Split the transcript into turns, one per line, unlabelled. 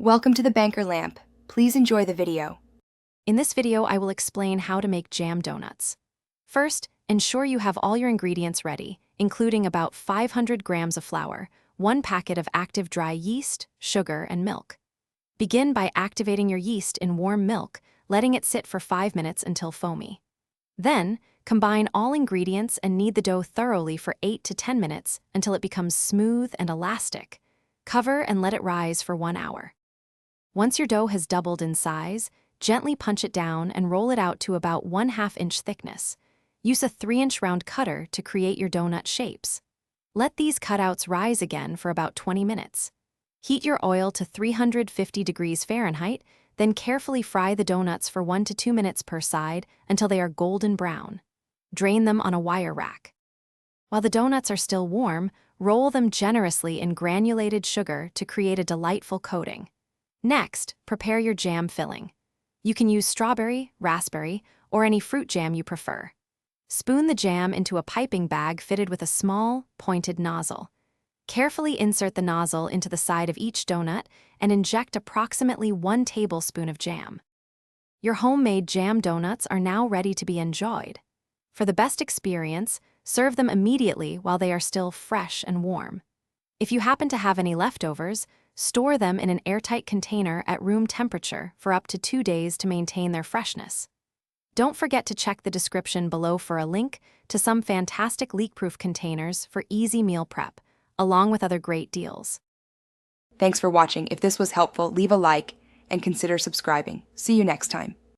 Welcome to the Banker Lamp. Please enjoy the video.
In this video, I will explain how to make jam donuts. First, ensure you have all your ingredients ready, including about 500 grams of flour, 1 packet of active dry yeast, sugar, and milk. Begin by activating your yeast in warm milk, letting it sit for 5 minutes until foamy. Then, combine all ingredients and knead the dough thoroughly for 8 to 10 minutes until it becomes smooth and elastic. Cover and let it rise for 1 hour. Once your dough has doubled in size, gently punch it down and roll it out to about 1/2 inch thickness. Use a 3-inch round cutter to create your donut shapes. Let these cutouts rise again for about 20 minutes. Heat your oil to 350 degrees Fahrenheit, then carefully fry the donuts for 1 to 2 minutes per side until they are golden brown. Drain them on a wire rack. While the donuts are still warm, roll them generously in granulated sugar to create a delightful coating. Next, prepare your jam filling. You can use strawberry, raspberry, or any fruit jam you prefer. Spoon the jam into a piping bag fitted with a small, pointed nozzle. Carefully insert the nozzle into the side of each donut and inject approximately 1 tablespoon of jam. Your homemade jam donuts are now ready to be enjoyed. For the best experience, serve them immediately while they are still fresh and warm. If you happen to have any leftovers, store them in an airtight container at room temperature for up to 2 days to maintain their freshness. Don't forget to check the description below for a link to some fantastic leak-proof containers for easy meal prep, along with other great deals.
Thanks for watching. If this was helpful, leave a like and consider subscribing. See you next time.